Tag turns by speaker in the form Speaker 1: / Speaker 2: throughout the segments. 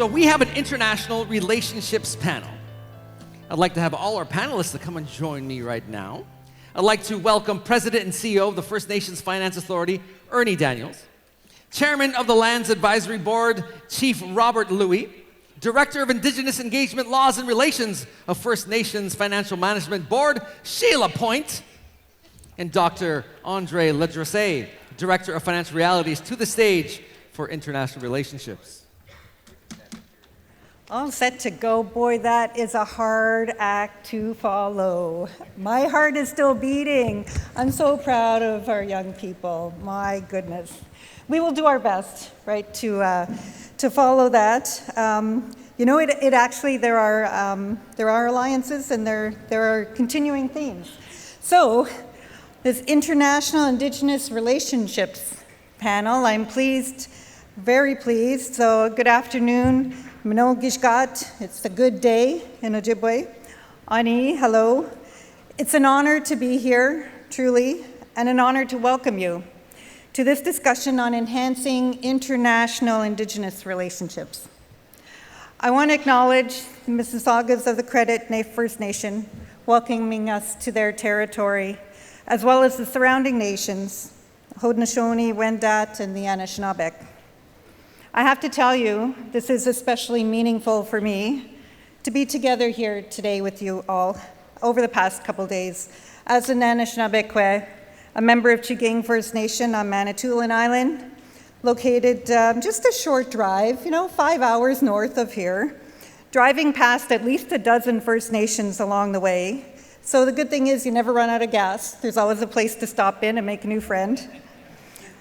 Speaker 1: So we have an international relationships panel. I'd like to have all our panelists to come and join me right now. I'd like to welcome President and CEO of the First Nations Finance Authority, Ernie Daniels, Chairman of the Lands Advisory Board, Chief Robert Louie, Director of Indigenous Engagement Laws and Relations of First Nations Financial Management Board, Sheila Point, and Dr. Andre Ledresse, Director of Financial Realities, to the stage for international relationships.
Speaker 2: All set to go. Boy, that is a hard act to follow. My heart is still beating. I'm so proud of our young people. My goodness. We will do our best, right, to follow that. You know, it actually, there are alliances and there are continuing themes. So, this International Indigenous Relationships panel, I'm pleased, very pleased. So, good afternoon. Mino Gishgat, it's a good day in Ojibwe. Ani, hello. It's an honor to be here, truly, and an honor to welcome you to this discussion on enhancing international Indigenous relationships. I want to acknowledge the Mississaugas of the Credit First Nation welcoming us to their territory, as well as the surrounding nations, Haudenosaunee, Wendat, and the Anishinaabeg. I have to tell you, this is especially meaningful for me to be together here today with you all over the past couple days. As an Anishinaabeg, a member of Scugog First Nation on Manitoulin Island, located just a short drive, 5 hours north of here, driving past at least a dozen First Nations along the way. So the good thing is you never run out of gas. There's always a place to stop in and make a new friend.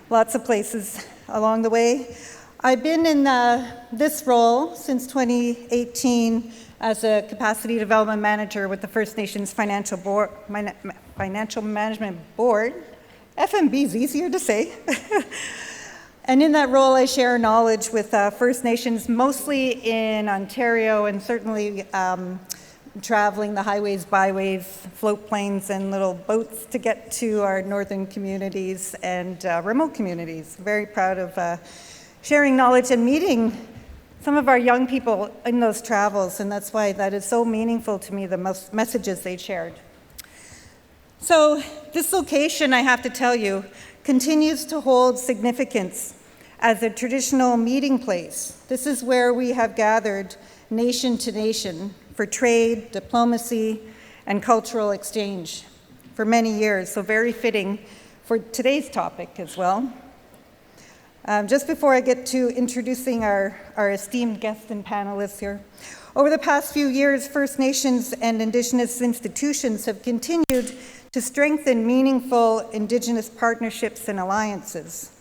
Speaker 2: Lots of places along the way. I've been in this role since 2018 as a Capacity Development Manager with the First Nations Financial Management Board. FMB is easier to say. And in that role, I share knowledge with First Nations, mostly in Ontario, and certainly traveling the highways, byways, float planes, and little boats to get to our northern communities and remote communities. Very proud of sharing knowledge and meeting some of our young people in those travels, and that's why that is so meaningful to me, the messages they shared. So this location, I have to tell you, continues to hold significance as a traditional meeting place. This is where we have gathered nation to nation for trade, diplomacy, and cultural exchange for many years, so very fitting for today's topic as well. Just before I get to introducing our esteemed guests and panelists here, over the past few years, First Nations and Indigenous institutions have continued to strengthen meaningful Indigenous partnerships and alliances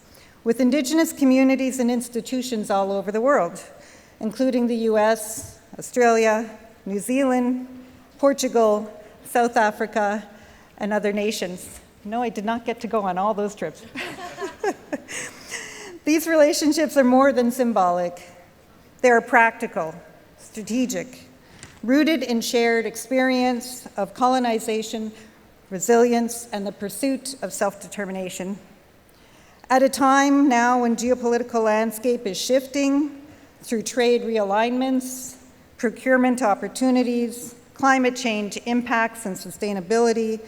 Speaker 2: with Indigenous communities and institutions all over the world, including the US, Australia, New Zealand, Portugal, South Africa, and other nations. No, I did not get to go on all those trips. These relationships are more than symbolic. They are practical, strategic, rooted in shared experience of colonization, resilience, and the pursuit of self-determination. At a time now when geopolitical landscape is shifting through trade realignments, procurement opportunities, climate change impacts and sustainability,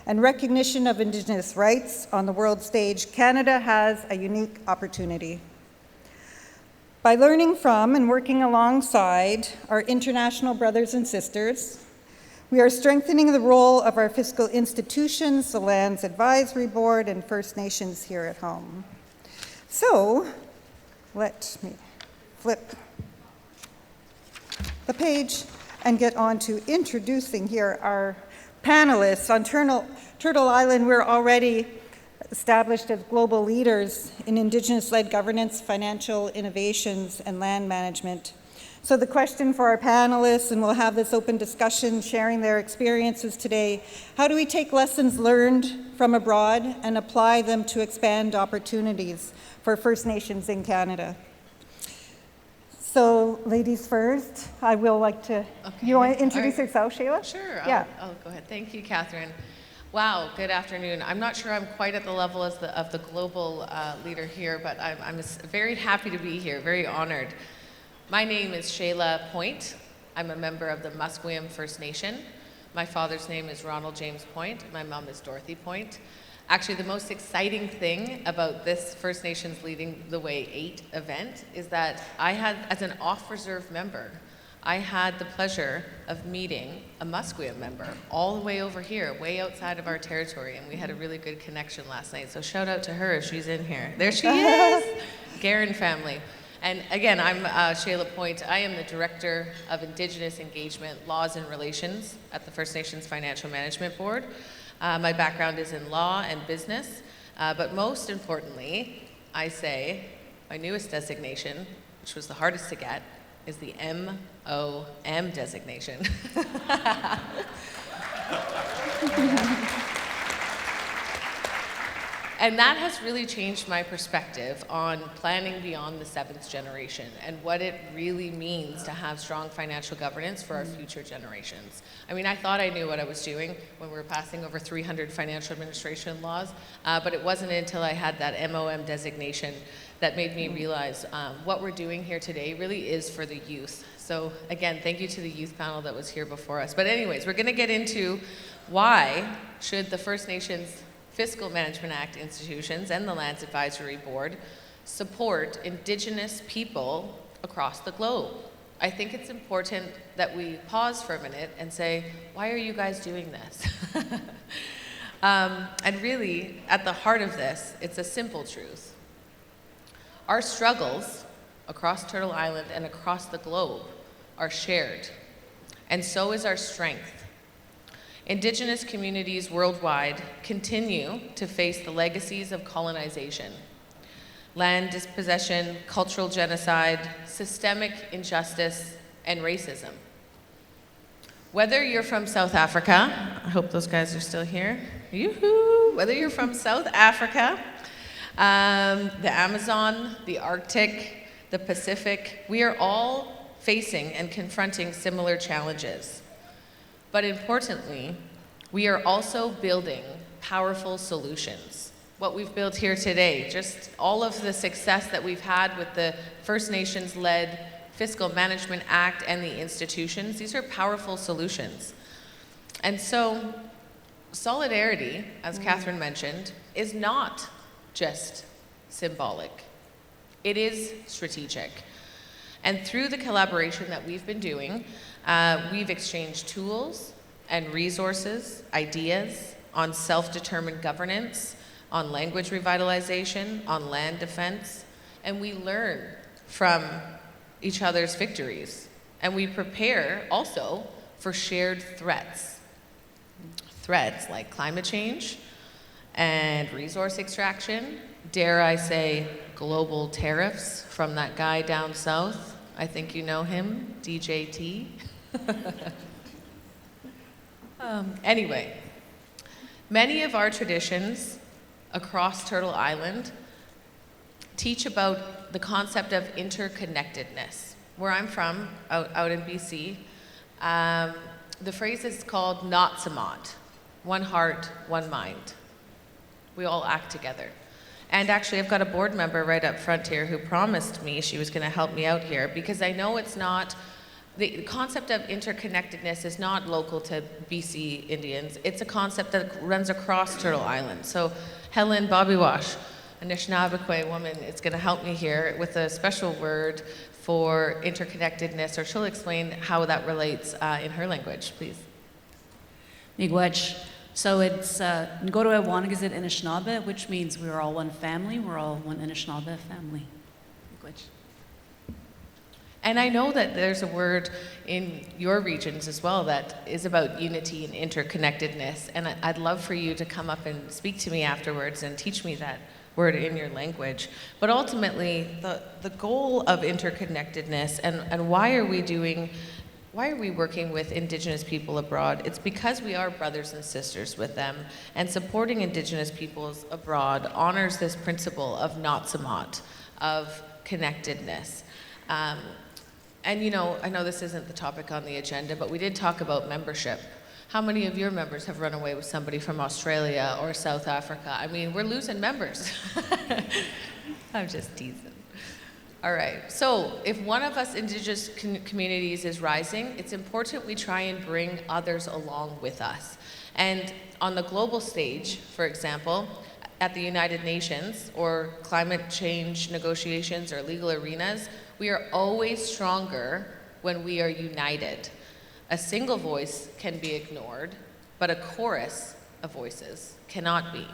Speaker 2: and recognition of Indigenous rights on the world stage, Canada has a unique opportunity. By learning from and working alongside our international brothers and sisters, we are strengthening the role of our fiscal institutions, the Lands Advisory Board, and First Nations here at home. So, let me flip the page and get on to introducing here our panelists. On Turtle Island, we're already established as global leaders in Indigenous-led governance, financial innovations, and land management. So the question for our panelists, and we'll have this open discussion sharing their experiences today, how do we take lessons learned from abroad and apply them to expand opportunities for First Nations in Canada? So, ladies first, I will like to,
Speaker 3: okay.
Speaker 2: You want to introduce yourself, Sheila?
Speaker 3: Sure,
Speaker 2: Yeah.
Speaker 3: I'll go ahead. Thank you, Catherine. Wow, good afternoon. I'm not sure I'm quite at the level as of the global leader here, but I'm very happy to be here, very honored. My name is Shayla Point. I'm a member of the Musqueam First Nation. My father's name is Ronald James Point. My mom is Dorothy Point. Actually, the most exciting thing about this First Nations Leading the Way 8 event is that I had, as an off-reserve member, I had the pleasure of meeting a Musqueam member all the way over here, way outside of our territory, and we had a really good connection last night. So shout out to her if she's in here. There she is, Garen family. And again, I'm Shayla Point. I am the Director of Indigenous Engagement, Laws and Relations at the First Nations Financial Management Board. My background is in law and business, but most importantly, I say my newest designation, which was the hardest to get, is the MOM designation. And that has really changed my perspective on planning beyond the 7th generation and what it really means to have strong financial governance for our future generations. I mean, I thought I knew what I was doing when we were passing over 300 financial administration laws, but it wasn't until I had that MOM designation that made me realize what we're doing here today really is for the youth. So again, thank you to the youth panel that was here before us. But anyways, we're gonna get into why should the First Nations Fiscal Management Act institutions and the Lands Advisory Board support Indigenous people across the globe. I think it's important that we pause for a minute and say, why are you guys doing this? And really, at the heart of this, it's a simple truth. Our struggles across Turtle Island and across the globe are shared, and so is our strength. Indigenous communities worldwide continue to face the legacies of colonization, land dispossession, cultural genocide, systemic injustice, and racism. Whether you're from South Africa, I hope those guys are still here, yoo-hoo! Whether you're from South Africa, the Amazon, the Arctic, the Pacific, we are all facing and confronting similar challenges. But importantly, we are also building powerful solutions. What we've built here today, just all of the success that we've had with the First Nations-led Fiscal Management Act and the institutions, these are powerful solutions. And so solidarity, as Catherine mentioned, is not just symbolic. It is strategic. And through the collaboration that we've been doing, we've exchanged tools and resources, ideas on self-determined governance, on language revitalization, on land defense, and we learn from each other's victories. And we prepare also for shared threats. Threats like climate change and resource extraction, dare I say global tariffs from that guy down south. I think you know him, DJT. Anyway, many of our traditions across Turtle Island teach about the concept of interconnectedness. Where I'm from, out in BC, the phrase is called Natsamat, one heart, one mind. We all act together. And actually, I've got a board member right up front here who promised me she was going to help me out here, because I know it's not, the concept of interconnectedness is not local to BC Indians. It's a concept that runs across Turtle Island. So Helen Bobbywash, a Anishinaabe woman, is going to help me here with a special word for interconnectedness, or she'll explain how that relates in her language, please.
Speaker 4: Miigwech. So it's Ngorwe Wanagazit Anishinaabe, which means we're all one family, we're all one Anishinaabe family. Miigwech.
Speaker 3: And I know that there's a word in your regions as well that is about unity and interconnectedness, and I'd love for you to come up and speak to me afterwards and teach me that word in your language. But ultimately, the goal of interconnectedness and why are we working with Indigenous people abroad? It's because we are brothers and sisters with them, and supporting Indigenous peoples abroad honors this principle of Natsamat, of connectedness. And you know, I know this isn't the topic on the agenda, but we did talk about membership. How many of your members have run away with somebody from Australia or South Africa? I mean, we're losing members. I'm just teasing. All right, so if one of us Indigenous communities is rising, it's important we try and bring others along with us. And on the global stage, for example, at the United Nations or climate change negotiations or legal arenas, we are always stronger when we are united. A single voice can be ignored, but a chorus of voices cannot be.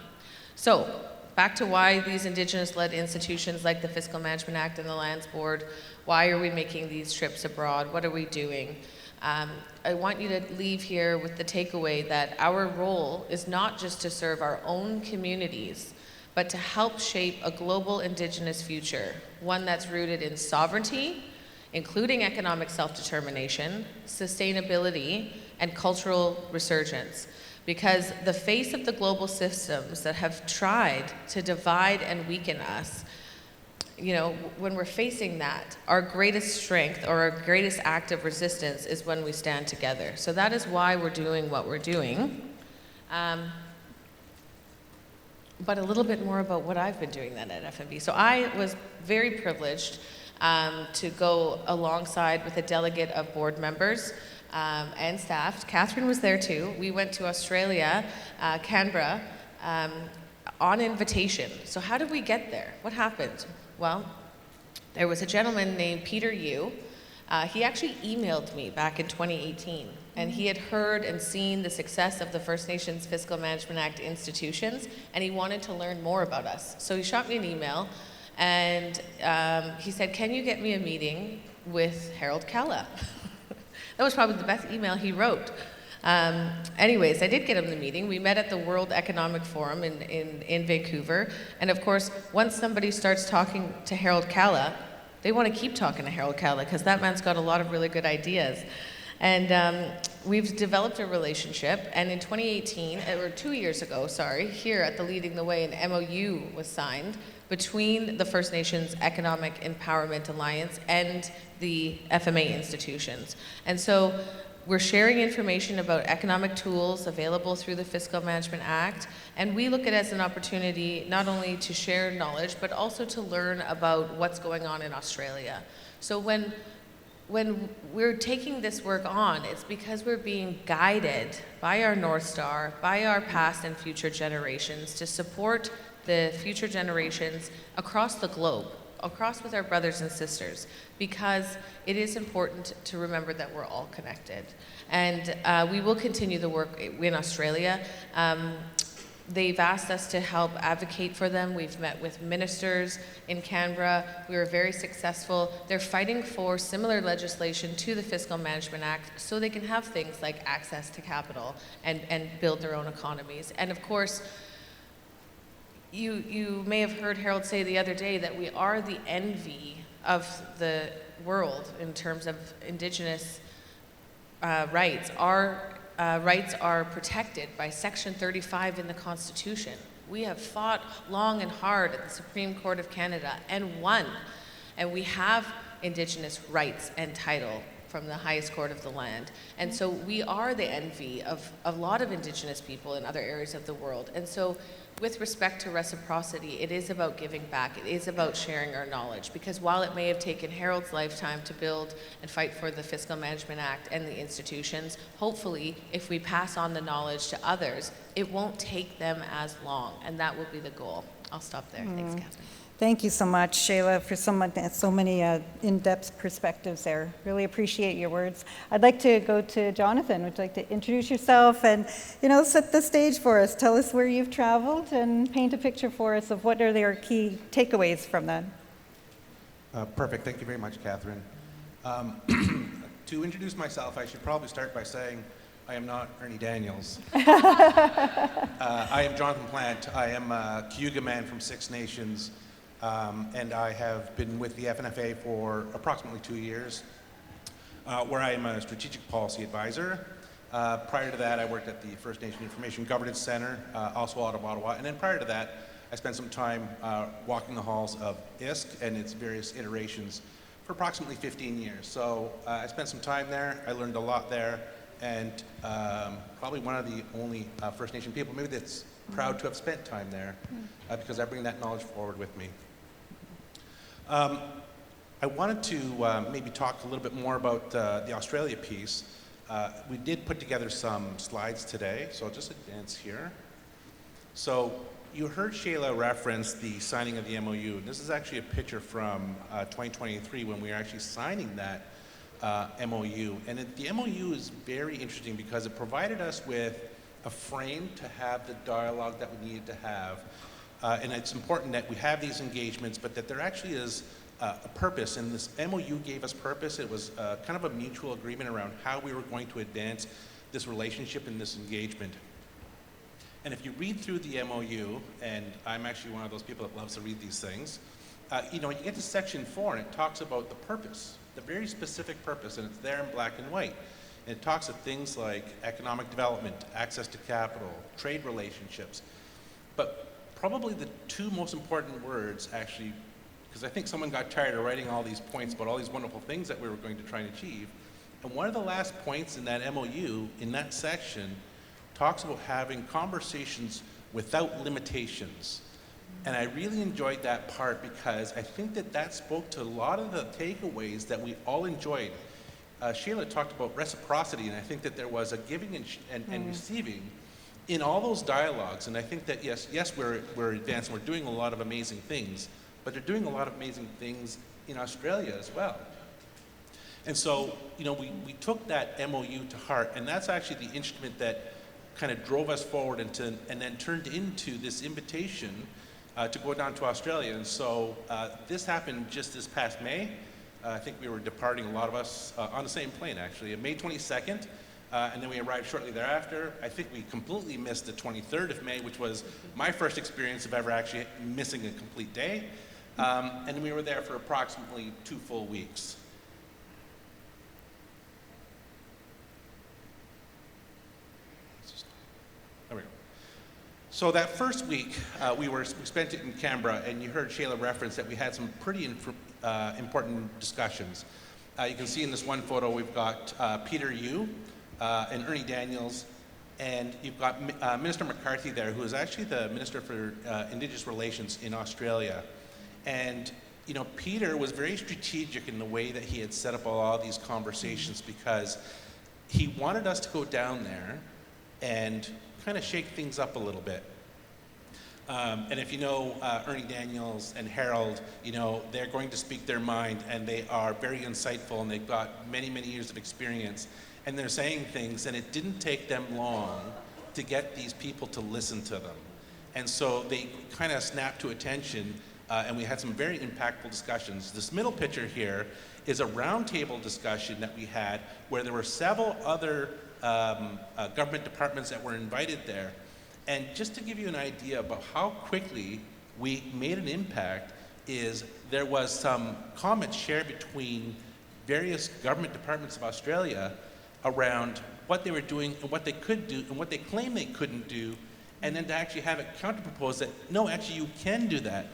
Speaker 3: So, back to why these Indigenous-led institutions like the Fiscal Management Act and the Lands Board, why are we making these trips abroad? What are we doing? I want you to leave here with the takeaway that our role is not just to serve our own communities, but to help shape a global Indigenous future, one that's rooted in sovereignty, including economic self-determination, sustainability, and cultural resurgence. Because the face of the global systems that have tried to divide and weaken us, you know, when we're facing that, our greatest strength or our greatest act of resistance is when we stand together. So that is why we're doing what we're doing. But a little bit more about what I've been doing then at FNB. So I was very privileged to go alongside with a delegate of board members and staff. Catherine was there too. We went to Australia, Canberra, on invitation. So how did we get there? What happened? Well, there was a gentleman named Peter Yu. He actually emailed me back in 2018, and he had heard and seen the success of the First Nations Fiscal Management Act institutions, and he wanted to learn more about us. So he shot me an email, and he said, "Can you get me a meeting with Harold Kalla?" That was probably the best email he wrote. Anyways, I did get him the meeting. We met at the World Economic Forum in Vancouver. And of course, once somebody starts talking to Harold Kalla, they want to keep talking to Harold Kalla because that man's got a lot of really good ideas. And we've developed a relationship. And in 2018, or 2 years ago, sorry, here at the Leading the Way, an MOU was signed between the First Nations Economic Empowerment Alliance and the FMA institutions. And so we're sharing information about economic tools available through the Fiscal Management Act, and we look at it as an opportunity not only to share knowledge, but also to learn about what's going on in Australia. So when we're taking this work on, it's because we're being guided by our North Star, by our past and future generations to support the future generations across the globe, across with our brothers and sisters, because it is important to remember that we're all connected. And we will continue the work in Australia. They've asked us to help advocate for them. We've met with ministers in Canberra. We were very successful. They're fighting for similar legislation to the Fiscal Management Act so they can have things like access to capital and build their own economies. And of course, you may have heard Harold say the other day that we are the envy of the world in terms of Indigenous rights. Our rights are protected by Section 35 in the Constitution. We have fought long and hard at the Supreme Court of Canada and won. And we have Indigenous rights and title from the highest court of the land. And so we are the envy of a lot of Indigenous people in other areas of the world. And so with respect to reciprocity, it is about giving back. It is about sharing our knowledge. Because while it may have taken Harold's lifetime to build and fight for the Fiscal Management Act and the institutions, hopefully, if we pass on the knowledge to others, it won't take them as long. And that will be the goal. I'll stop there. Thanks, Catherine.
Speaker 2: Thank you so much, Shayla, for so many in-depth perspectives there. Really appreciate your words. I'd like to go to Jonathan. Would you like to introduce yourself and, set the stage for us? Tell us where you've traveled and paint a picture for us of what are their key takeaways from that.
Speaker 5: Perfect. Thank you very much, Catherine. To introduce myself, I should probably start by saying I am not Ernie Daniels. I am Jonathan Plant. I am a Scugog man from Six Nations. And I have been with the FNFA for approximately 2 years, where I am a strategic policy advisor. Prior to that, I worked at the First Nation Information Governance Center, also out of Ottawa. And then prior to that, I spent some time walking the halls of ISK and its various iterations for approximately 15 years. So I spent some time there. I learned a lot there. And probably one of the only First Nation people maybe that's proud to have spent time there because I bring that knowledge forward with me. I wanted to maybe talk a little bit more about the Australia piece. We did put together some slides today, so I'll just advance here. So you heard Shayla reference the signing of the MOU. And this is actually a picture from 2023 when we were actually signing that MOU. And the MOU is very interesting because it provided us with a frame to have the dialogue that we needed to have. And it's important that we have these engagements, but that there actually is a purpose. And this MOU gave us purpose. It was kind of a mutual agreement around how we were going to advance this relationship and this engagement. And if you read through the MOU, and I'm actually one of those people that loves to read these things, you get to section 4 and it talks about the purpose, the very specific purpose, and it's there in black and white. And it talks of things like economic development, access to capital, trade relationships. But probably the two most important words actually, because I think someone got tired of writing all these points about all these wonderful things that we were going to try and achieve. And one of the last points in that MOU, in that section, talks about having conversations without limitations. And I really enjoyed that part because I think that spoke to a lot of the takeaways that we all enjoyed. Shayla talked about reciprocity, and I think that there was a giving and receiving in all those dialogues. And I think that yes, we're advancing, we're doing a lot of amazing things, but they're doing a lot of amazing things in Australia as well. And so, we took that MOU to heart, and that's actually the instrument that kind of drove us forward and then turned into this invitation to go down to Australia. And so this happened just this past May. I think we were departing, a lot of us, on the same plane actually, on May 22nd, and then we arrived shortly thereafter. I think we completely missed the 23rd of May, which was my first experience of ever actually missing a complete day. And we were there for approximately 2 full weeks. There we go. So that first week, we spent it in Canberra, and you heard Shayla reference that we had some pretty important discussions. You can see in this one photo, we've got Peter Yu and Ernie Daniels, and you've got Minister McCarthy there, who is actually the Minister for Indigenous Relations in Australia. And Peter was very strategic in the way that he had set up all these conversations because he wanted us to go down there and kind of shake things up a little bit. And if you know Ernie Daniels and Harold, they're going to speak their mind, and they are very insightful, and they've got many, many years of experience, and they're saying things, and it didn't take them long to get these people to listen to them. And so they kind of snapped to attention, and we had some very impactful discussions. This middle picture here is a roundtable discussion that we had where there were several other government departments that were invited there. And just to give you an idea about how quickly we made an impact is there was some comments shared between various government departments of Australia around what they were doing and what they could do and what they claimed they couldn't do, and then to actually have it counterproposed that, no, actually you can do that.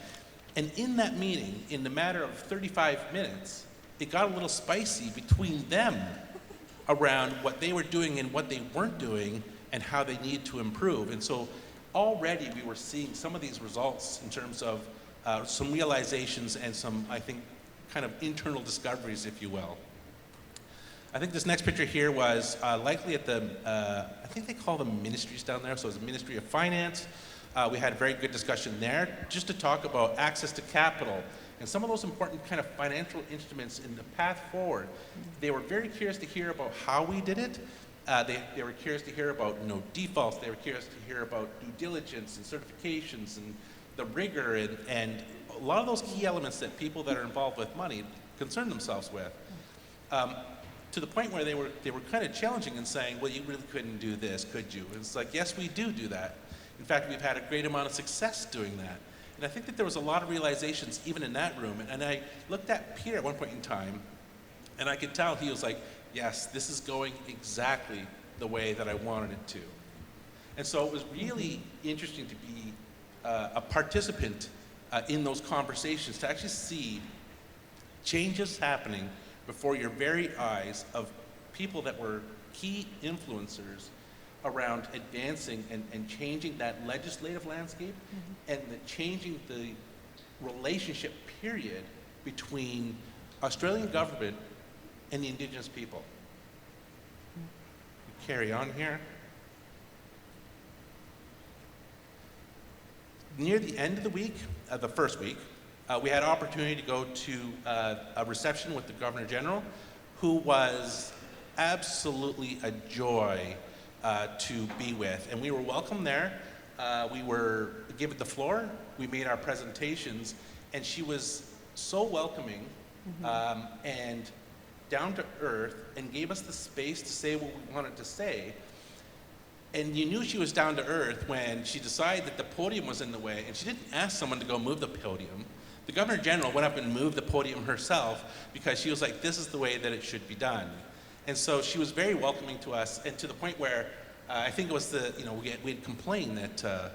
Speaker 5: And in that meeting, in the matter of 35 minutes, it got a little spicy between them around what they were doing and what they weren't doing and how they need to improve. And so already we were seeing some of these results in terms of some realizations and some, I think, kind of internal discoveries, if you will. I think this next picture here was likely at the, I think they call them ministries down there, so it's the Ministry of Finance. We had a very good discussion there just to talk about access to capital and some of those important kind of financial instruments in the path forward. They were very curious to hear about how we did it. They were curious to hear about defaults. They were curious to hear about due diligence and certifications and the rigor and a lot of those key elements that people that are involved with money concern themselves with. To the point where they were kind of challenging and saying, well, you really couldn't do this, could you? And it's like, yes, we do that. In fact, we've had a great amount of success doing that. And I think that there was a lot of realizations even in that room. And I looked at Peter at one point in time, and I could tell he was like, yes, this is going exactly the way that I wanted it to. And so it was really interesting to be a participant in those conversations, to actually see changes happening before your very eyes of people that were key influencers around advancing and changing that legislative landscape and changing the relationship period between Australian government and the Indigenous people. Carry on here. Near the end of the week, the first week, we had an opportunity to go to a reception with the Governor General, who was absolutely a joy to be with. And we were welcome there. We were given the floor. We made our presentations, and she was so welcoming and down to earth, and gave us the space to say what we wanted to say. And you knew she was down to earth when she decided that the podium was in the way, and she didn't ask someone to go move the podium. The Governor General went up and moved the podium herself because she was like, this is the way that it should be done. And so she was very welcoming to us, and to the point where I think it was we had complained that,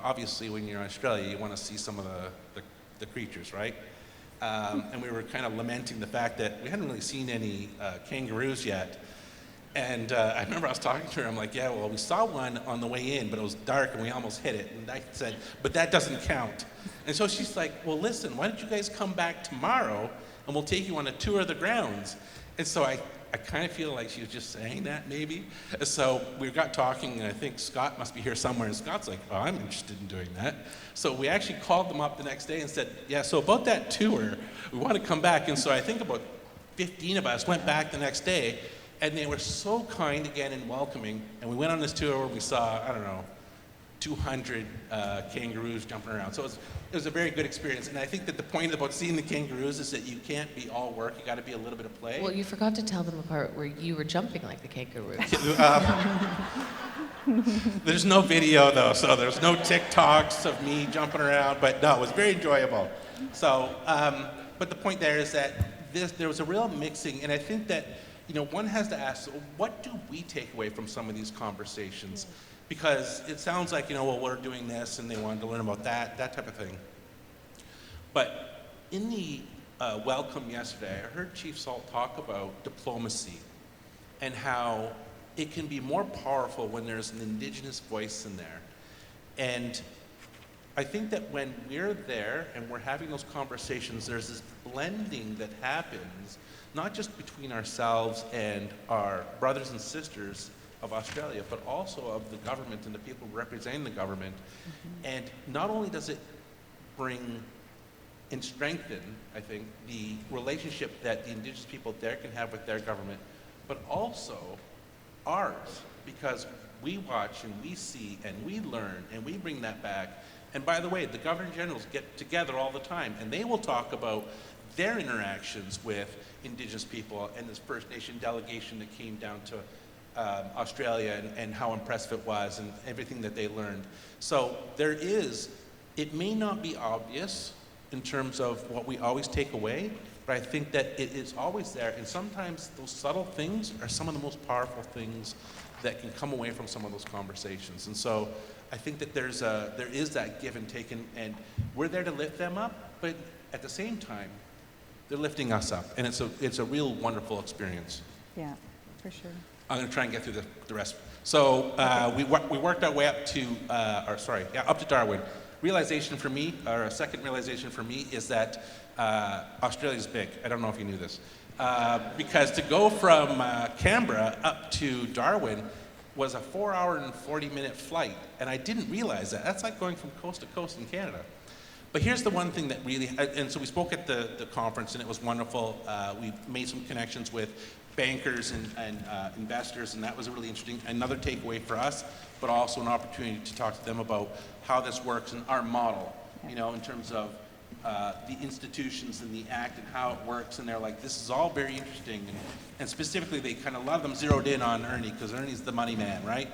Speaker 5: obviously when you're in Australia, you want to see some of the creatures, right? And we were kind of lamenting the fact that we hadn't really seen any kangaroos yet. And I remember I was talking to her, I'm like, yeah, well, we saw one on the way in, but it was dark and we almost hit it. And I said, but that doesn't count. And so she's like, well, listen, why don't you guys come back tomorrow and we'll take you on a tour of the grounds. And so I kind of feel like she was just saying that maybe. So we got talking, and I think Scott must be here somewhere, and Scott's like, oh, I'm interested in doing that. So we actually called them up the next day and said, yeah, so about that tour, we want to come back. And so I think about 15 of us went back the next day, and they were so kind again and welcoming. And we went on this tour where we saw, 200 kangaroos jumping around. So it was a very good experience. And I think that the point about seeing the kangaroos is that you can't be all work. You got to be a little bit of play.
Speaker 3: Well, you forgot to tell them the part where you were jumping like the kangaroos.
Speaker 5: There's no video though, so there's no TikToks of me jumping around. But no, it was very enjoyable. So, but the point there is that there was a real mixing, and I think that one has to ask, what do we take away from some of these conversations? Because it sounds like, well, we're doing this, and they wanted to learn about that type of thing. But in the welcome yesterday, I heard Chief Salt talk about diplomacy and how it can be more powerful when there's an Indigenous voice in there. And I think that when we're there and we're having those conversations, there's this blending that happens, not just between ourselves and our brothers and sisters of Australia, but also of the government and the people representing the government. And not only does it bring and strengthen, I think, the relationship that the Indigenous people there can have with their government, but also ours, because we watch and we see and we learn and we bring that back. And by the way, the Governor Generals get together all the time, and they will talk about their interactions with Indigenous people and this First Nation delegation that came down to Australia, and how impressive it was and everything that they learned. So it may not be obvious in terms of what we always take away, but I think that it is always there, and sometimes those subtle things are some of the most powerful things that can come away from some of those conversations. And so I think that there is that give and take, and we're there to lift them up, but at the same time, they're lifting us up, and it's a real wonderful experience.
Speaker 2: Yeah, for sure.
Speaker 5: I'm going to try and get through the rest. So we worked our way up to Darwin. Realization for me, or a second realization for me, is that Australia's big. I don't know if you knew this. Because to go from Canberra up to Darwin was a 4-hour and 40-minute flight, and I didn't realize that. That's like going from coast to coast in Canada. But here's the one thing that really, and so we spoke at the conference, and it was wonderful. We made some connections with bankers and investors, and that was really interesting. Another takeaway for us, but also an opportunity to talk to them about how this works and our model, in terms of the institutions and the act and how it works. And they're like, this is all very interesting. And specifically, they kind of, a lot of them zeroed in on Ernie, because Ernie's the money man, right?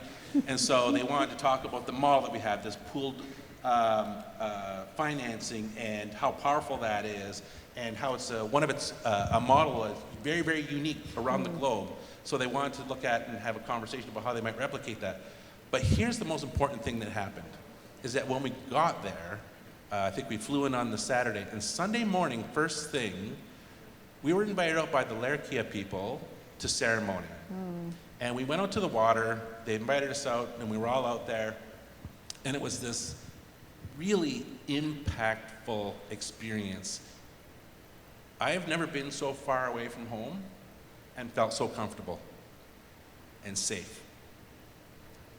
Speaker 5: And so they wanted to talk about the model that we have, this pooled financing, and how powerful that is, and how it's a model that's very, very unique around the globe. So they wanted to look at and have a conversation about how they might replicate that. But here's the most important thing that happened, is that when we got there, I think we flew in on the Saturday, and Sunday morning, first thing, we were invited out by the Larrakia people to ceremony. And we went out to the water, they invited us out, and we were all out there, and it was this really impactful experience. I have never been so far away from home and felt so comfortable and safe.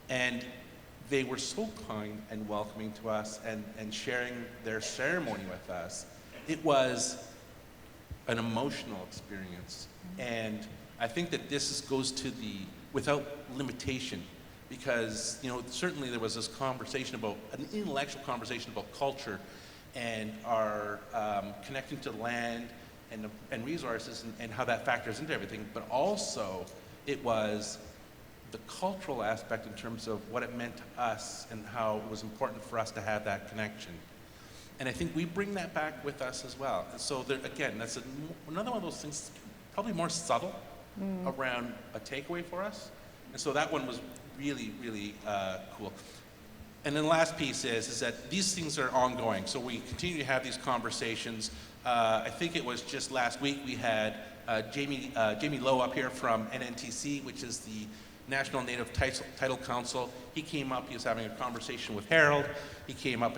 Speaker 5: And they were so kind and welcoming to us and sharing their ceremony with us. It was an emotional experience. And I think that this goes to the without limitation, because certainly there was this conversation about, an intellectual conversation about culture and our connecting to land and resources and how that factors into everything, but also it was the cultural aspect in terms of what it meant to us and how it was important for us to have that connection. And I think we bring that back with us as well. And so there, again, that's another one of those things, probably more subtle around a takeaway for us. And so that one was really, really cool. And then the last piece is that these things are ongoing. So we continue to have these conversations. I think it was just last week we had Jamie Lowe up here from NNTC, which is the National Native Title Council. He came up, he was having a conversation with Harold. He came up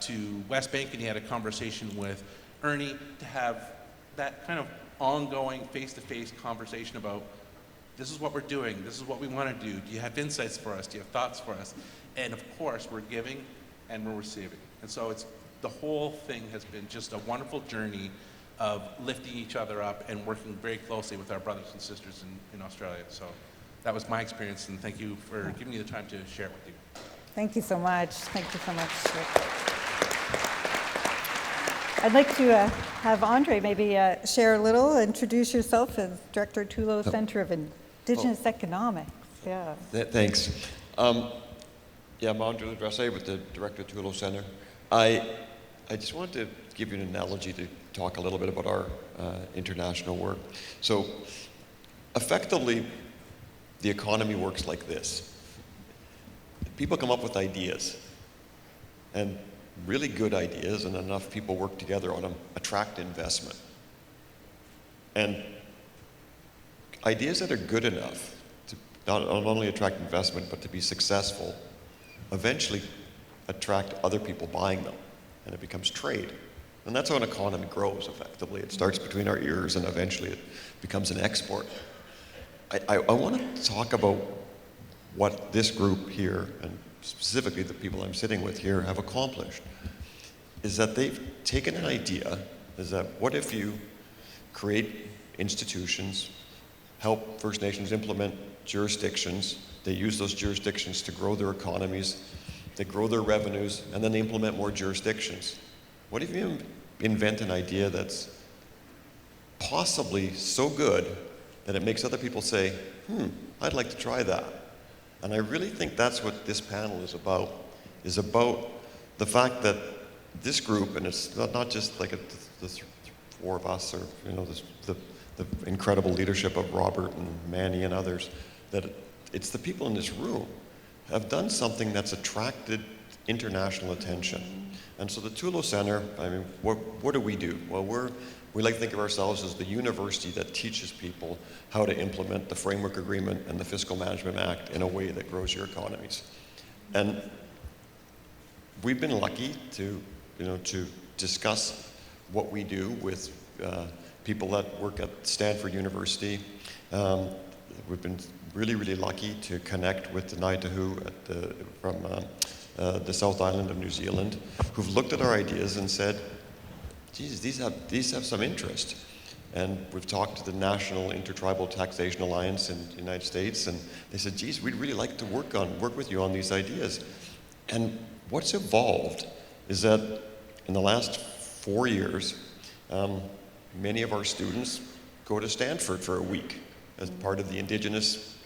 Speaker 5: to West Bank and he had a conversation with Ernie to have that kind of ongoing face-to-face conversation about this is what we're doing, this is what we want to do. Do you have insights for us? Do you have thoughts for us? And of course, we're giving and we're receiving. And so the whole thing has been just a wonderful journey of lifting each other up and working very closely with our brothers and sisters in Australia. So that was my experience, and thank you for giving me the time to share it with you.
Speaker 2: Thank you so much. Thank you so much, Rick. I'd like to have Andre maybe share a little, introduce yourself as Director Tulo Center of Indigenous Economics. Yeah.
Speaker 6: Thanks. I'm Andre Ledresse with the Director of Tulo Center. I just wanted to give you an analogy to talk a little bit about our international work. So effectively, the economy works like this. People come up with ideas, and really good ideas, and enough people work together on them, attract investment. And ideas that are good enough to not only attract investment, but to be successful, eventually attract other people buying them, and it becomes trade. And that's how an economy grows, effectively. It starts between our ears, and eventually it becomes an export. I want to talk about what this group here, and specifically the people I'm sitting with here, have accomplished. Is that they've taken an idea, is that what if you create institutions, help First Nations implement jurisdictions, they use those jurisdictions to grow their economies, they grow their revenues, and then they implement more jurisdictions. What if you invent an idea that's possibly so good that it makes other people say, I'd like to try that. And I really think that's what this panel is about the fact that this group, and it's not just like the four of us, or the incredible leadership of Robert and Manny and others, that it's the people in this room have done something that's attracted international attention. And so the Tulo Center, I mean, what do we do? Well, we like to think of ourselves as the university that teaches people how to implement the Framework Agreement and the Fiscal Management Act in a way that grows your economies. And we've been lucky to discuss what we do with people that work at Stanford University. We've been really, really lucky to connect with the Naitahu from the South Island of New Zealand, who've looked at our ideas and said, geez, these have some interest. And we've talked to the National Intertribal Taxation Alliance in the United States, and they said, geez, we'd really like to work with you on these ideas. And what's evolved is that in the last 4 years, many of our students go to Stanford for a week as part of the Indigenous,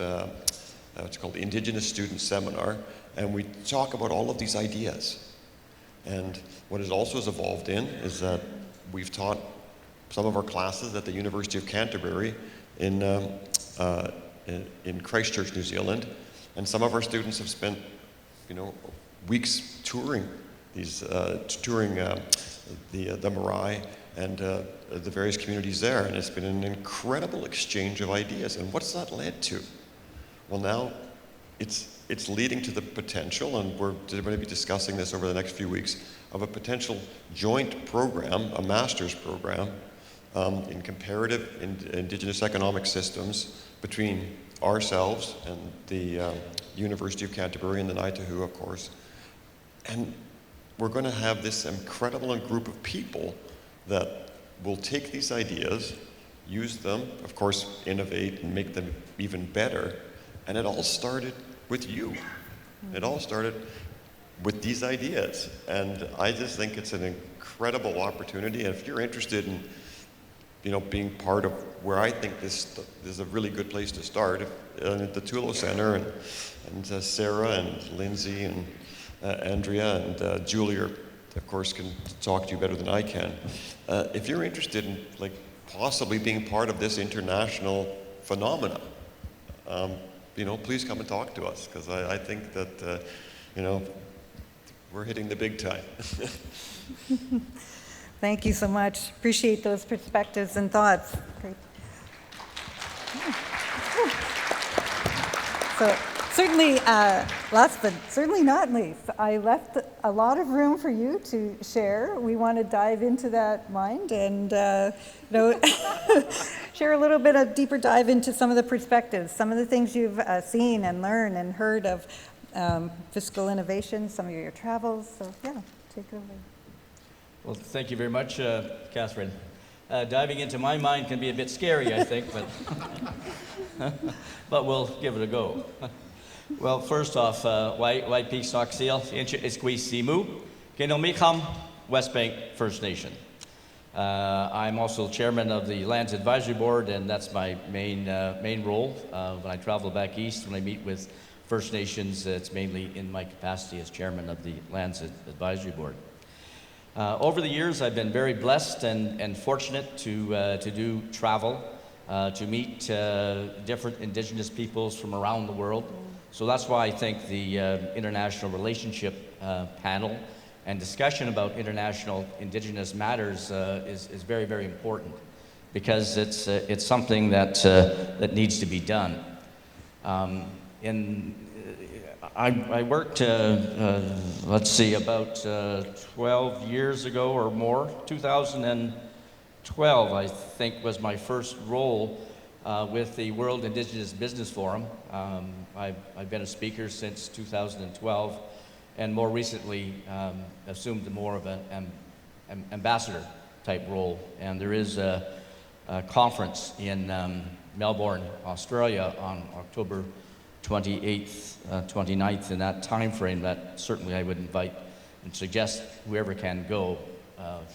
Speaker 6: it's called the Indigenous Student Seminar, and we talk about all of these ideas. And what it also has evolved in is that we've taught some of our classes at the University of Canterbury in Christchurch, New Zealand, and some of our students have spent, weeks touring the marae and the various communities there, and it's been an incredible exchange of ideas. And what's that led to? Well, now it's leading to the potential, and we're going to be discussing this over the next few weeks, of a potential joint program, a master's program, in comparative Indigenous economic systems between ourselves and the University of Canterbury and the Naitahu, of course. And we're going to have this incredible group of people that will take these ideas, use them, of course, innovate and make them even better. And it all started with you. It all started with these ideas. And I just think it's an incredible opportunity. And if you're interested in, being part of where I think this is a really good place to start, at the Tulo Center, and Sarah and Lindsay and Andrea and Julia, of course, can talk to you better than I can. If you're interested in possibly being part of this international phenomena, please come and talk to us, because I think that we're hitting the big time.
Speaker 2: Thank you so much. Appreciate those perspectives and thoughts. Great. So certainly, last but certainly not least, I left a lot of room for you to share. We want to dive into that mind and share a little bit of deeper dive into some of the perspectives, some of the things you've seen and learned and heard of fiscal innovation, some of your travels. So yeah, take it over.
Speaker 7: Well, thank you very much, Catherine. Diving into my mind can be a bit scary, I think, but we'll give it a go. Well, first off, YP Soxil, Incha Simu, Markham, West Bank First Nation. I'm also chairman of the Lands Advisory Board, and that's my main role. When I travel back east, when I meet with First Nations, it's mainly in my capacity as chairman of the Lands Advisory Board. Over the years, I've been very blessed and fortunate to do travel, to meet different Indigenous peoples from around the world. So that's why I think the International Relationship panel and discussion about international Indigenous matters is very, very important, because it's something that needs to be done. I worked, let's see, about 12 years ago or more. 2012, I think, was my first role with the World Indigenous Business Forum. I've been a speaker since 2012, and more recently assumed more of an ambassador type role. And there is a conference in Melbourne, Australia on October 28th, 29th, in that time frame, that certainly I would invite and suggest whoever can go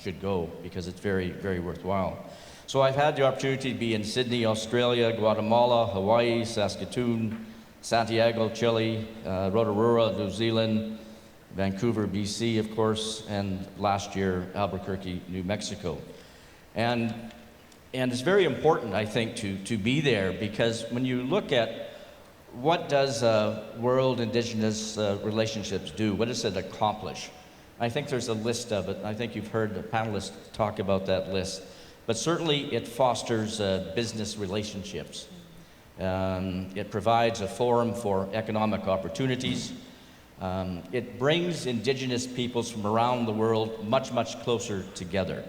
Speaker 7: should go, because it's very, very worthwhile. So I've had the opportunity to be in Sydney, Australia, Guatemala, Hawaii, Saskatoon, Santiago, Chile, Rotorua, New Zealand, Vancouver, BC, of course, and last year, Albuquerque, New Mexico. And it's very important, I think, to be there, because when you look at what does World Indigenous Relationships do? What does it accomplish? I think there's a list of it. I think you've heard the panelists talk about that list. But certainly it fosters business relationships. It provides a forum for economic opportunities. It brings Indigenous peoples from around the world much, much closer together.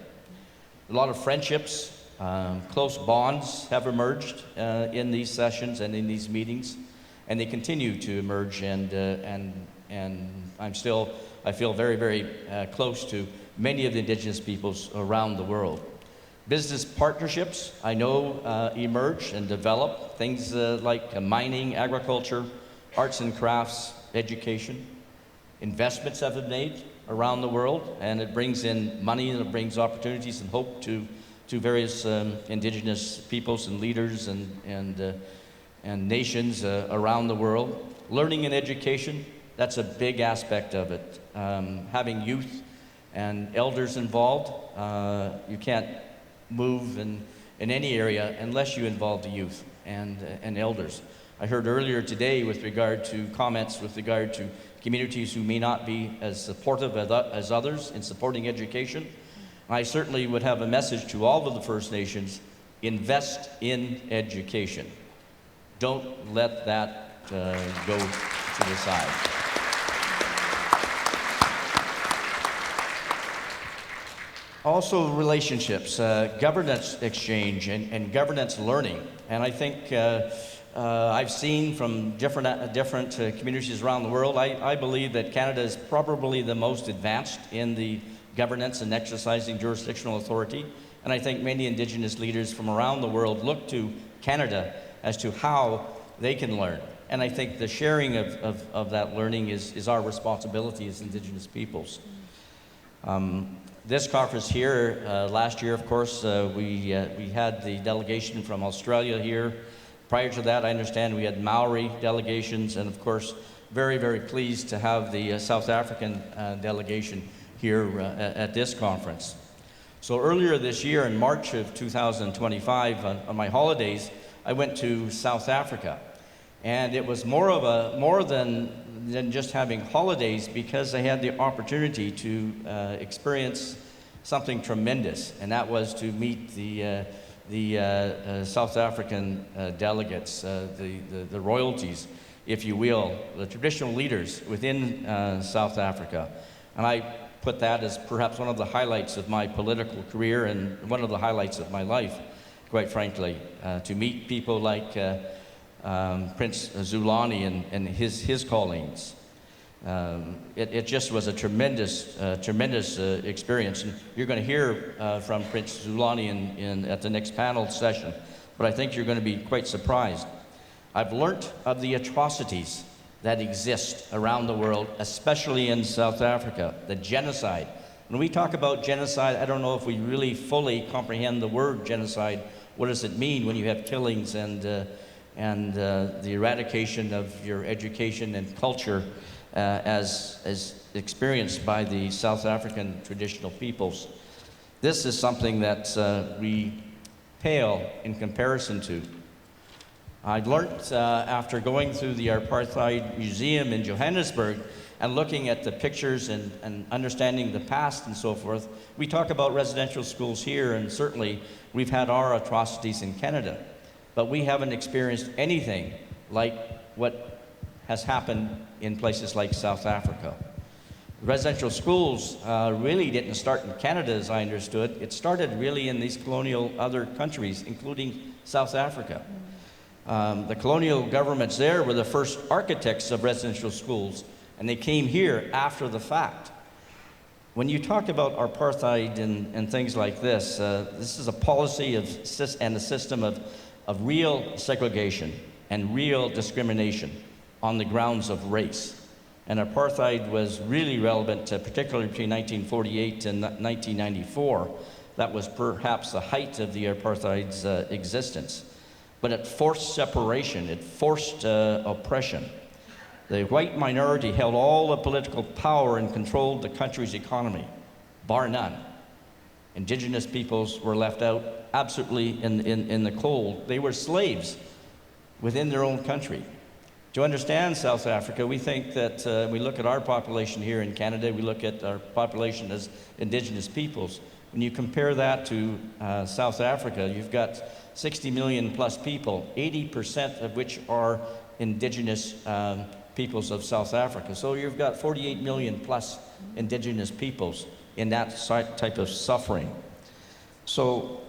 Speaker 7: A lot of friendships, close bonds have emerged in these sessions and in these meetings. And they continue to emerge, and I feel very, very close to many of the Indigenous peoples around the world. Business partnerships, I know, emerge and develop, things like mining, agriculture, arts and crafts, education. Investments have been made around the world, and it brings in money, and it brings opportunities and hope to various Indigenous peoples and leaders and nations around the world. Learning and education, that's a big aspect of it. Having youth and elders involved, you can't move in any area unless you involve the youth and elders. I heard earlier today with regard to comments with regard to communities who may not be as supportive as others in supporting education. I certainly would have a message to all of the First Nations: invest in education. Don't let that go to the side. Also relationships, governance exchange, and governance learning. And I think I've seen from different communities around the world, I believe that Canada is probably the most advanced in the governance and exercising jurisdictional authority. And I think many Indigenous leaders from around the world look to Canada as to how they can learn. And I think the sharing of that learning is our responsibility as Indigenous peoples. This conference here, last year, of course, we had the delegation from Australia here. Prior to that, I understand we had Maori delegations, and of course, very, very pleased to have the South African delegation here at this conference. So earlier this year, in March of 2025, on my holidays, I went to South Africa. And it was more than just having holidays, because I had the opportunity to experience something tremendous, and that was to meet the South African delegates, the royalties, if you will, the traditional leaders within South Africa. And I put that as perhaps one of the highlights of my political career and one of the highlights of my life, quite frankly, to meet people like Prince Zulani and his colleagues. It just was a tremendous experience. And you're going to hear from Prince Zulani at the next panel session, but I think you're going to be quite surprised. I've learnt of the atrocities that exist around the world, especially in South Africa, the genocide. When we talk about genocide, I don't know if we really fully comprehend the word genocide. What does it mean when you have killings and the eradication of your education and culture as experienced by the South African traditional peoples? This is something that we pale in comparison to. I learned after going through the Apartheid Museum in Johannesburg and looking at the pictures and understanding the past and so forth. We talk about residential schools here, and certainly we've had our atrocities in Canada, but we haven't experienced anything like what has happened in places like South Africa. Residential schools really didn't start in Canada, as I understood. It started really in these colonial other countries, including South Africa. The colonial governments there were the first architects of residential schools, and they came here after the fact. When you talk about apartheid and things like this, this is a policy and a system of real segregation and real discrimination on the grounds of race. And apartheid was really relevant, particularly between 1948 and 1994. That was perhaps the height of the apartheid's existence. But it forced separation, it forced oppression. The white minority held all the political power and controlled the country's economy, bar none. Indigenous peoples were left out absolutely in the cold. They were slaves within their own country. To understand South Africa, we think that we look at our population here in Canada, we look at our population as Indigenous peoples. When you compare that to South Africa, you've got 60 million plus people, 80% of which are Indigenous peoples of South Africa. So you've got 48 million plus Indigenous peoples in that type of suffering. So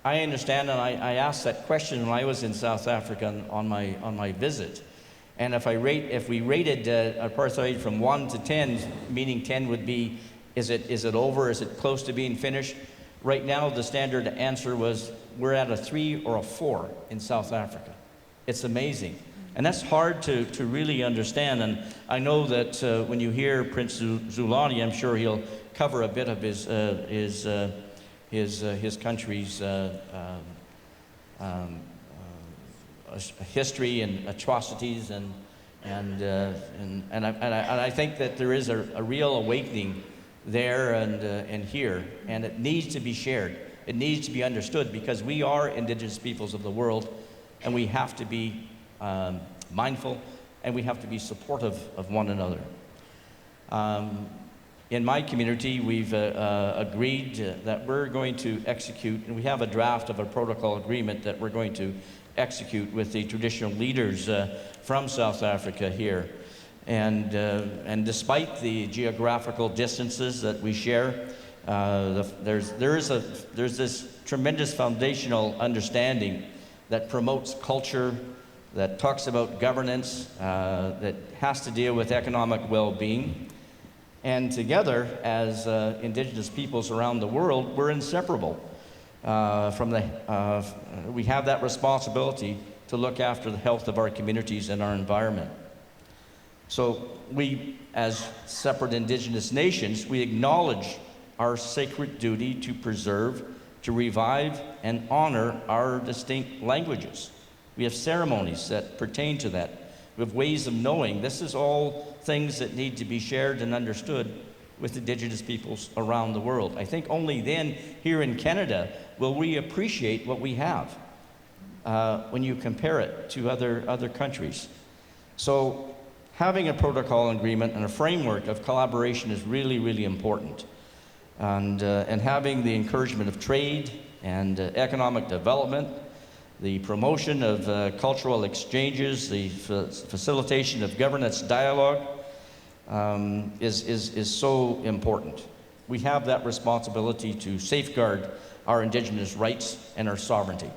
Speaker 7: I understand, and I asked that question when I was in South Africa on my visit. And if we rated apartheid from 1 to 10, meaning 10 would be, is it over? Is it close to being finished? Right now, the standard answer was, we're at a 3 or a 4 in South Africa. It's amazing. And that's hard to really understand. And I know that when you hear Prince Zulani, I'm sure he'll cover a bit of his country's history and atrocities, and I think that there is a real awakening there and here, and it needs to be shared. It needs to be understood, because we are Indigenous peoples of the world, and we have to be mindful, and we have to be supportive of one another. In my community, we've agreed that we're going to execute, and we have a draft of a protocol agreement that we're going to execute with the traditional leaders from South Africa here. And despite the geographical distances that we share, there's this tremendous foundational understanding that promotes culture, that talks about governance, that has to deal with economic well-being. And together, as Indigenous peoples around the world, we're inseparable. We have that responsibility to look after the health of our communities and our environment. So we, as separate Indigenous nations, we acknowledge our sacred duty to preserve, to revive, and honor our distinct languages. We have ceremonies that pertain to that. We have ways of knowing. This is all things that need to be shared and understood with Indigenous peoples around the world. I think only then, here in Canada, will we appreciate what we have when you compare it to other countries. So having a protocol agreement and a framework of collaboration is really, really important. And having the encouragement of trade and economic development, the promotion of cultural exchanges, the facilitation of governance dialogue is so important. We have that responsibility to safeguard our Indigenous rights and our sovereignty.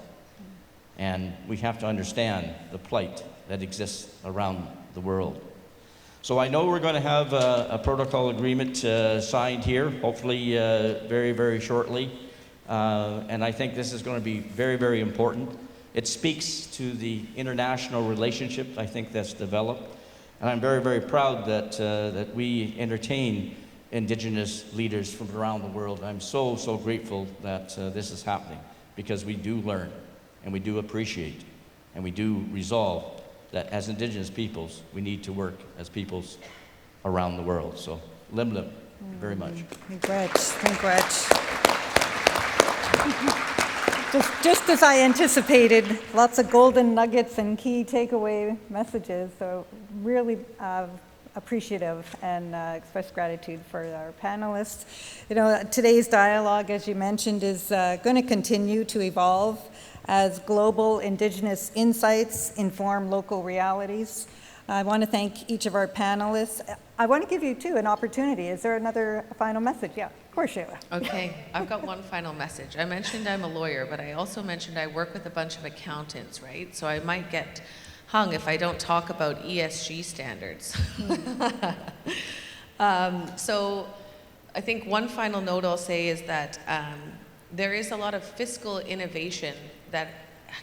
Speaker 7: And we have to understand the plight that exists around the world. So I know we're going to have a protocol agreement signed here, hopefully very, very shortly. And I think this is going to be very, very important. It speaks to the international relationship, I think, that's developed. And I'm very, very proud that we entertain Indigenous leaders from around the world. I'm so, so grateful that this is happening, because we do learn, and we do appreciate, and we do resolve that as Indigenous peoples, we need to work as peoples around the world. So, lim lim, very much.
Speaker 2: Congrats, congrats. Just as I anticipated, lots of golden nuggets and key takeaway messages. So really appreciative and express gratitude for our panelists. You know, today's dialogue, as you mentioned, is going to continue to evolve as global Indigenous insights inform local realities. I want to thank each of our panelists. I want to give you, too, an opportunity. Is there another final message? Yeah, of course, Sheila.
Speaker 3: Okay, I've got one final message. I mentioned I'm a lawyer, but I also mentioned I work with a bunch of accountants, right? So I might get hung if I don't talk about ESG standards. So I think one final note I'll say is that there is a lot of fiscal innovation that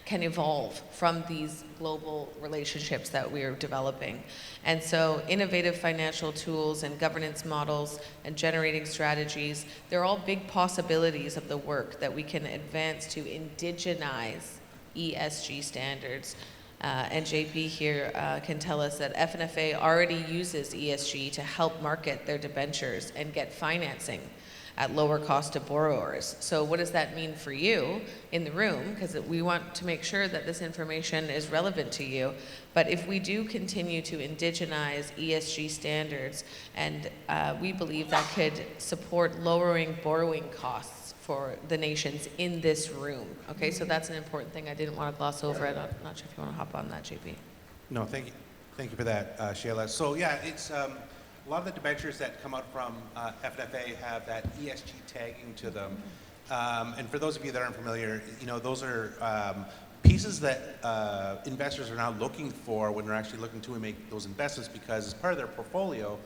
Speaker 3: can evolve from these global relationships that we are developing. And so innovative financial tools and governance models and generating strategies, they're all big possibilities of the work that we can advance to indigenize ESG standards. And JP here can tell us that FNFA already uses ESG to help market their debentures and get financing at lower cost to borrowers. So what does that mean for you in the room? Because we want to make sure that this information is relevant to you. But if we do continue to indigenize ESG standards, and we believe that could support lowering borrowing costs for the nations in this room. Okay, so that's an important thing I didn't want to gloss over. I'm not sure if you want to hop on that, JP.
Speaker 5: No, thank you for that, Sheila. So yeah, it's a lot of the debentures that come out from FNFA have that ESG tagging to them. And for those of you that aren't familiar, you know, those are pieces that investors are now looking for when they're actually looking to make those investments, because as part of their portfolio,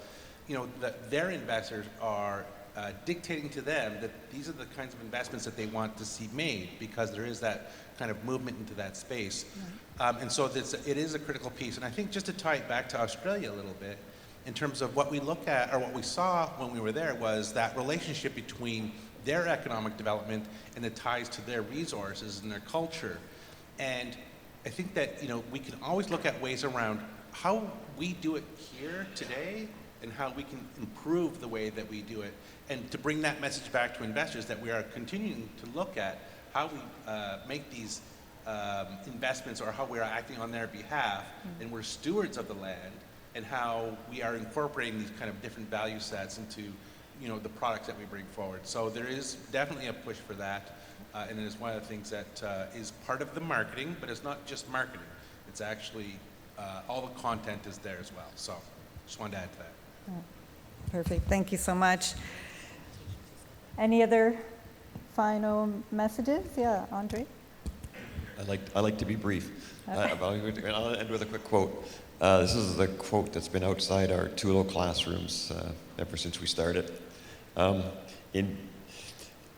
Speaker 5: you know, their investors are dictating to them that these are the kinds of investments that they want to see made, because there is that kind of movement into that space. And so it is a critical piece. And I think just to tie it back to Australia a little bit, in terms of what we look at, or what we saw when we were there, was that relationship between their economic development and the ties to their resources and their culture. And I think that, you know, we can always look at ways around how we do it here today and how we can improve the way that we do it, and to bring that message back to investors that we are continuing to look at how we make these investments, or how we are acting on their behalf, and we're stewards of the land, and how we are incorporating these kind of different value sets into, you know, the products that we bring forward. So there is definitely a push for that, and it is one of the things that is part of the marketing, but it's not just marketing. It's actually, all the content is there as well. So just wanted to add to that.
Speaker 2: Perfect, thank you so much. Any other final messages? Yeah, Andre?
Speaker 6: I like to be brief. I'll end with a quick quote. This is the quote that's been outside our Tulo classrooms ever since we started.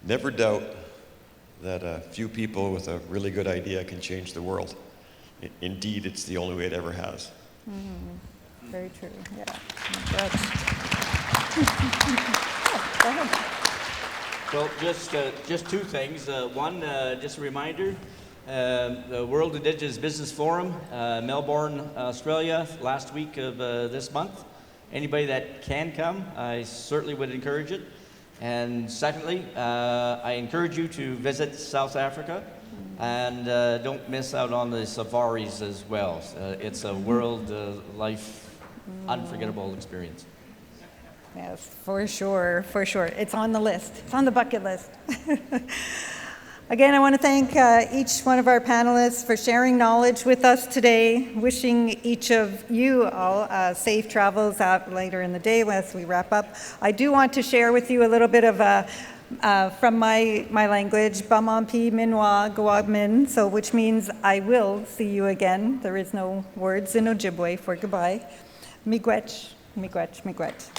Speaker 6: Never doubt that a few people with a really good idea can change the world. Indeed, it's the only way it ever has.
Speaker 2: Very true, yeah. Good. Go ahead.
Speaker 7: Well, just two things. One, just a reminder, the World Indigenous Business Forum, Melbourne, Australia, last week of this month. Anybody that can come, I certainly would encourage it. And secondly, I encourage you to visit South Africa, and don't miss out on the safaris as well. It's a world life unforgettable experience.
Speaker 2: Yes, for sure, for sure. It's on the list. It's on the bucket list. Again, I want to thank each one of our panelists for sharing knowledge with us today. Wishing each of you all safe travels out later in the day as we wrap up. I do want to share with you a little bit of from my language, Bamampi Minwa Gawagmin, so which means I will see you again. There is no words in Ojibwe for goodbye. Miigwech, miigwech, miigwech.